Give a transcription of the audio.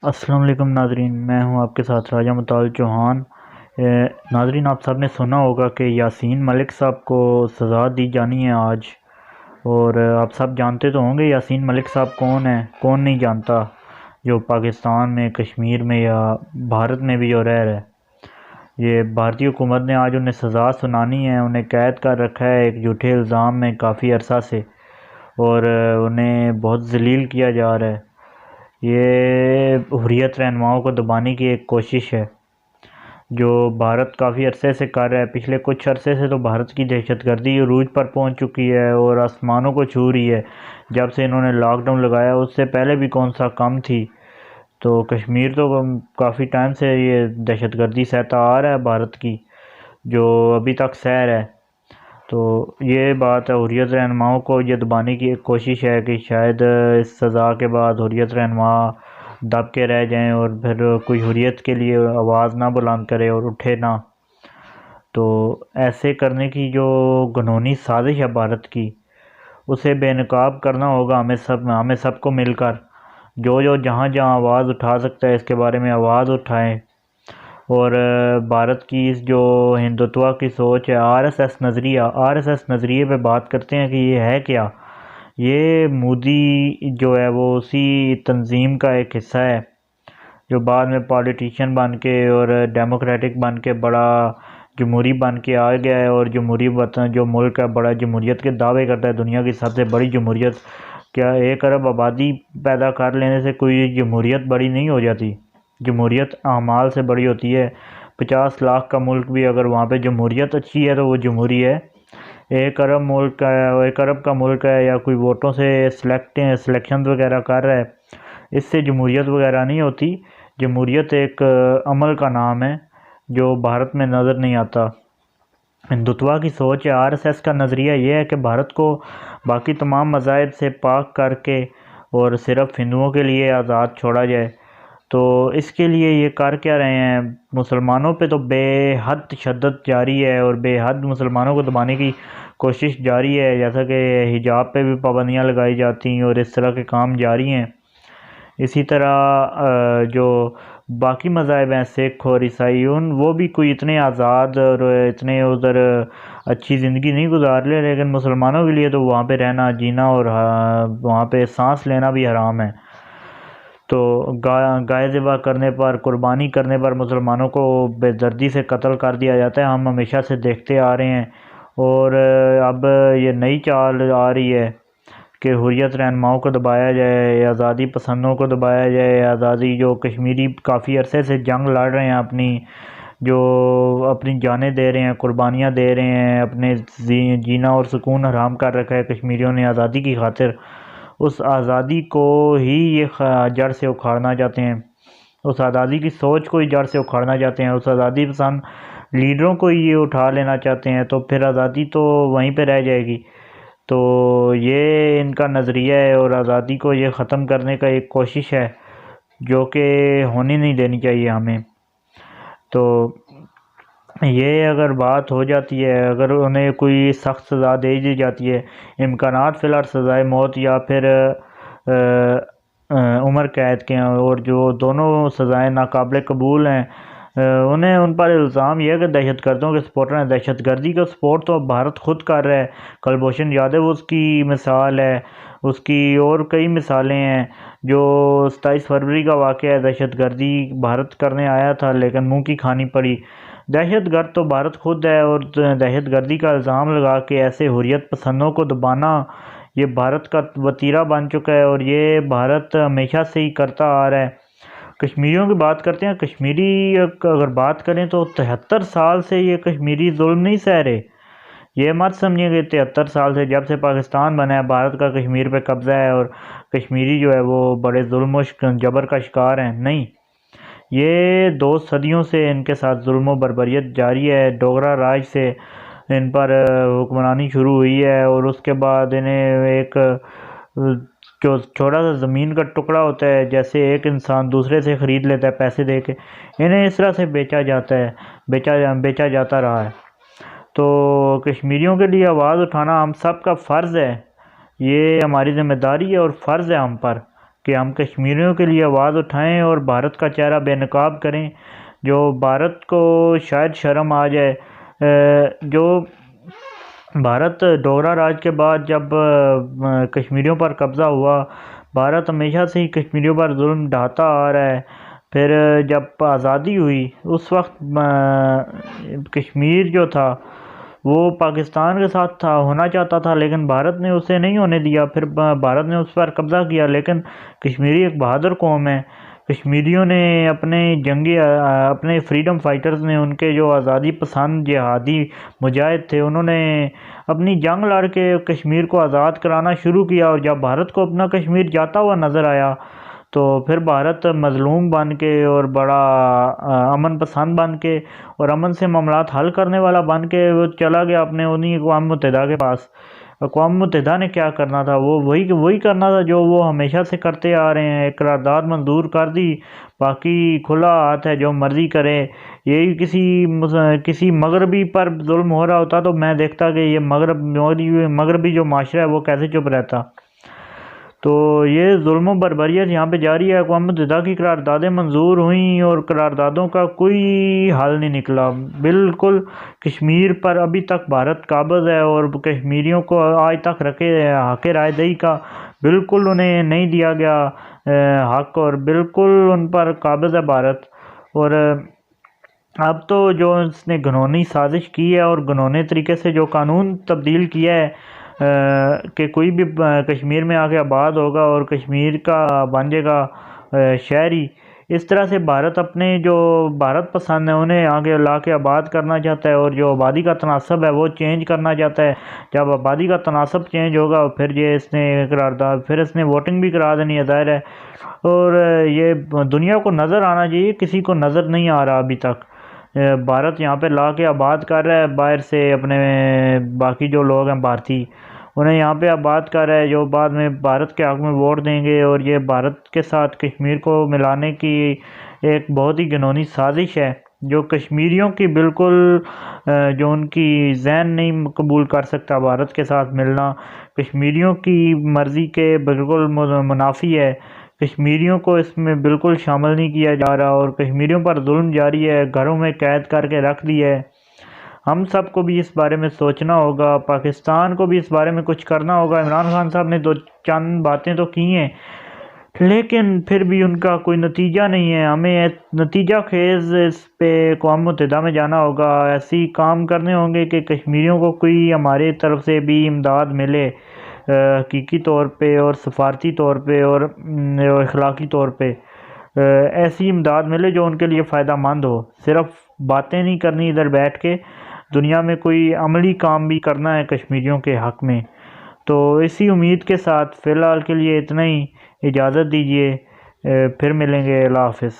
السلام علیکم ناظرین، میں ہوں آپ کے ساتھ راجہ مطال چوہان۔ ناظرین، آپ سب نے سنا ہوگا کہ یاسین ملک صاحب کو سزا دی جانی ہے آج، اور آپ سب جانتے تو ہوں گے یاسین ملک صاحب کون ہیں، کون نہیں جانتا، جو پاکستان میں، کشمیر میں یا بھارت میں بھی جو رہ رہے۔ یہ بھارتی حکومت نے آج انہیں سزا سنانی ہے، انہیں قید کر رکھا ہے ایک جھوٹے الزام میں کافی عرصہ سے، اور انہیں بہت ذلیل کیا جا رہا ہے۔ یہ حریت رہنماؤں کو دبانے کی ایک کوشش ہے جو بھارت کافی عرصے سے کر رہا ہے۔ پچھلے کچھ عرصے سے تو بھارت کی دہشت گردی عروج پر پہنچ چکی ہے اور آسمانوں کو چھو رہی ہے۔ جب سے انہوں نے لاک ڈاؤن لگایا، اس سے پہلے بھی کون سا کم تھی، تو کشمیر تو کافی ٹائم سے یہ دہشت گردی سہتا آ رہا ہے بھارت کی، جو ابھی تک سہ رہا ہے۔ تو یہ بات ہے، حریت رہنماؤں کو یہ دبانے کی ایک کوشش ہے کہ شاید اس سزا کے بعد حریت رہنما دب کے رہ جائیں اور پھر کوئی حریت کے لیے آواز نہ بلند کرے اور اٹھے نہ۔ تو ایسے کرنے کی جو گھنونی سازش ہے بھارت کی، اسے بے نقاب کرنا ہوگا ہمیں سب کو مل کر۔ جو جہاں جہاں آواز اٹھا سکتا ہے اس کے بارے میں آواز اٹھائیں، اور بھارت کی اس جو ہندوتوا کی سوچ ہے، آر ایس ایس نظریے پہ بات کرتے ہیں کہ یہ ہے کیا۔ یہ مودی جو ہے وہ اسی تنظیم کا ایک حصہ ہے جو بعد میں پالیٹیشین بن کے اور ڈیموکریٹک بن کے بڑا جمہوری بن کے آ گیا ہے، اور جمہوری وطن جو ملک ہے بڑا جمہوریت کے دعوے کرتا ہے، دنیا کی سب سے بڑی جمہوریت۔ کیا 1 ارب آبادی پیدا کر لینے سے کوئی جمہوریت بڑی نہیں ہو جاتی؟ جمہوریت اعمال سے بڑی ہوتی ہے۔ 50 لاکھ کا ملک بھی اگر وہاں پہ جمہوریت اچھی ہے تو وہ جمہوری ہے۔ 1 ارب کا ملک ہے یا کوئی ووٹوں سے سلیکشن وغیرہ کر رہا ہے، اس سے جمہوریت وغیرہ نہیں ہوتی۔ جمہوریت ایک عمل کا نام ہے جو بھارت میں نظر نہیں آتا۔ ہندوتوا کی سوچ ہے، آر ایس ایس کا نظریہ یہ ہے کہ بھارت کو باقی تمام مذاہب سے پاک کر کے اور صرف ہندوؤں کے لیے آزاد چھوڑا جائے۔ تو اس کے لیے یہ کر کیا رہے ہیں؟ مسلمانوں پہ تو بے حد تشدد جاری ہے اور بے حد مسلمانوں کو دبانے کی کوشش جاری ہے، جیسا کہ حجاب پہ بھی پابندیاں لگائی جاتی ہیں اور اس طرح کے کام جاری ہیں۔ اسی طرح جو باقی مذاہب ہیں، سکھ اور عیسائی، وہ بھی کوئی اتنے آزاد اور اتنے ادھر اچھی زندگی نہیں گزار لے، لیکن مسلمانوں کے لیے تو وہاں پہ رہنا، جینا اور وہاں پہ سانس لینا بھی حرام ہے۔ تو گائے ذبح کرنے پر، قربانی کرنے پر مسلمانوں کو بے دردی سے قتل کر دیا جاتا ہے، ہم ہمیشہ سے دیکھتے آ رہے ہیں۔ اور اب یہ نئی چال آ رہی ہے کہ حریت رہنماؤں کو دبایا جائے، آزادی پسندوں کو دبایا جائے، آزادی جو کشمیری کافی عرصے سے جنگ لڑ رہے ہیں، جو اپنی جانیں دے رہے ہیں، قربانیاں دے رہے ہیں، اپنے جینا اور سکون حرام کر رکھا ہے کشمیریوں نے آزادی کی خاطر، اس آزادی کو ہی یہ جڑ سے اکھاڑنا چاہتے ہیں، اس آزادی کی سوچ کو ہی جڑ سے اکھاڑنا چاہتے ہیں، اس آزادی پسند لیڈروں کو ہی یہ اٹھا لینا چاہتے ہیں، تو پھر آزادی تو وہیں پہ رہ جائے گی۔ تو یہ ان کا نظریہ ہے اور آزادی کو یہ ختم کرنے کا ایک کوشش ہے جو کہ ہونی نہیں دینی چاہیے ہمیں۔ تو یہ اگر بات ہو جاتی ہے، اگر انہیں کوئی سخت سزا دے دی جاتی ہے، امکانات فی الحال سزائے موت یا پھر عمر قید کے ہیں، اور جو دونوں سزائیں ناقابل قبول ہیں، ان پر الزام یہ ہے کہ دہشت گردوں کے سپورٹر ہیں۔ دہشت گردی کا سپورٹ تو بھارت خود کر رہا ہے، کلبھوشن یادو اس کی مثال ہے، اس کی اور کئی مثالیں ہیں۔ جو 27 فروری کا واقعہ ہے، دہشت گردی بھارت کرنے آیا تھا لیکن منہ کی کھانی پڑی۔ دہشت گرد تو بھارت خود ہے، اور دہشت گردی کا الزام لگا کے ایسے حریت پسندوں کو دبانا یہ بھارت کا وتیرہ بن چکا ہے، اور یہ بھارت ہمیشہ سے ہی کرتا آ رہا ہے۔ کشمیریوں کی بات کرتے ہیں، کشمیری اگر بات کریں تو 73 سال سے یہ کشمیری ظلم نہیں سہ رہے۔ یہ مت سمجھیں کہ 73 سال سے، جب سے پاکستان بنا ہے، بھارت کا کشمیر پہ قبضہ ہے اور کشمیری جو ہے وہ بڑے ظلم و جبر کا شکار ہیں، نہیں۔ یہ 2 صدیوں سے ان کے ساتھ ظلم و بربریت جاری ہے۔ ڈوگرا راج سے ان پر حکمرانی شروع ہوئی ہے، اور اس کے بعد انہیں ایک جو چھوٹا سا زمین کا ٹکڑا ہوتا ہے، جیسے ایک انسان دوسرے سے خرید لیتا ہے پیسے دے کے، انہیں اس طرح سے بیچا جاتا ہے، بیچا جاتا رہا ہے۔ تو کشمیریوں کے لیے آواز اٹھانا ہم سب کا فرض ہے، یہ ہماری ذمہ داری ہے اور فرض ہے ہم پر کہ ہم کشمیریوں کے لیے آواز اٹھائیں اور بھارت کا چہرہ بے نقاب کریں، جو بھارت کو شاید شرم آ جائے۔ جو بھارت ڈوگرا راج کے بعد جب کشمیریوں پر قبضہ ہوا، بھارت ہمیشہ سے ہی کشمیریوں پر ظلم ڈھاتا آ رہا ہے۔ پھر جب آزادی ہوئی اس وقت کشمیر جو تھا وہ پاکستان کے ساتھ تھا، ہونا چاہتا تھا، لیکن بھارت نے اسے نہیں ہونے دیا۔ پھر بھارت نے اس پر قبضہ کیا، لیکن کشمیری ایک بہادر قوم ہے۔ کشمیریوں نے اپنے فریڈم فائٹرز نے، ان کے جو آزادی پسند جہادی مجاہد تھے، انہوں نے اپنی جنگ لڑ کے کشمیر کو آزاد کرانا شروع کیا، اور جب بھارت کو اپنا کشمیر جاتا ہوا نظر آیا تو پھر بھارت مظلوم بن کے اور بڑا امن پسند بن کے اور امن سے معاملات حل کرنے والا بن کے وہ چلا گیا اپنے انہی اقوام متحدہ کے پاس۔ اقوام متحدہ نے کیا کرنا تھا، وہ وہی کرنا تھا جو وہ ہمیشہ سے کرتے آ رہے ہیں۔ قرارداد منظور کر دی، باقی کھلا ہاتھ ہے، جو مرضی کرے۔ یہی کسی مغربی پر ظلم ہو رہا ہوتا تو میں دیکھتا کہ یہ مغربی جو معاشرہ ہے وہ کیسے چپ رہتا۔ تو یہ ظلم و بربریت یہاں پہ جاری ہے۔ اقوام متحدہ کی قراردادیں منظور ہوئیں اور قراردادوں کا کوئی حل نہیں نکلا۔ بالکل کشمیر پر ابھی تک بھارت قابض ہے، اور کشمیریوں کو آج تک رکھے حق رائے دہی کا بالکل انہیں نہیں دیا گیا حق، اور بالکل ان پر قابض ہے بھارت۔ اور اب تو جو اس نے گھنونی سازش کی ہے اور گھنونے طریقے سے جو قانون تبدیل کیا ہے کہ کوئی بھی کشمیر میں آ کے آباد ہوگا اور کشمیر کا بن جائے گا شہری، اس طرح سے بھارت اپنے جو بھارت پسند ہیں انہیں آگے لا کے آباد کرنا چاہتا ہے، اور جو آبادی کا تناسب ہے وہ چینج کرنا چاہتا ہے۔ جب آبادی کا تناسب چینج ہوگا پھر پھر اس نے ووٹنگ بھی کرا دینی ہے، ظاہر ہے۔ اور یہ دنیا کو نظر آنا چاہیے، کسی کو نظر نہیں آ رہا ابھی تک۔ بھارت یہاں پہ لا کے آباد کر رہا ہے، باہر سے اپنے باقی جو لوگ ہیں بھارتی انہیں یہاں پہ آباد کر رہا ہے، جو بعد میں بھارت کے حق میں ووٹ دیں گے، اور یہ بھارت کے ساتھ کشمیر کو ملانے کی ایک بہت ہی گھنونی سازش ہے، جو کشمیریوں کی بالکل جو ان کی ذہن نہیں قبول کر سکتا بھارت کے ساتھ ملنا، کشمیریوں کی مرضی کے بالکل منافی ہے۔ کشمیریوں کو اس میں بالکل شامل نہیں کیا جا رہا، اور کشمیریوں پر ظلم جاری ہے، گھروں میں قید کر کے رکھ دیا ہے۔ ہم سب کو بھی اس بارے میں سوچنا ہوگا، پاکستان کو بھی اس بارے میں کچھ کرنا ہوگا۔ عمران خان صاحب نے چند باتیں تو کی ہیں، لیکن پھر بھی ان کا کوئی نتیجہ نہیں ہے۔ ہمیں نتیجہ خیز اس پہ اقوام متحدہ میں جانا ہوگا، ایسی کام کرنے ہوں گے کہ کشمیریوں کو کوئی ہماری طرف سے بھی امداد ملے، حقیقی طور پہ اور سفارتی طور پہ اور اخلاقی طور پہ ایسی امداد ملے جو ان کے لیے فائدہ مند ہو۔ صرف باتیں نہیں کرنی ادھر بیٹھ کے، دنیا میں کوئی عملی کام بھی کرنا ہے کشمیریوں کے حق میں۔ تو اسی امید کے ساتھ فی الحال کے لیے اتنا ہی، اجازت دیجیے، پھر ملیں گے، اللہ حافظ۔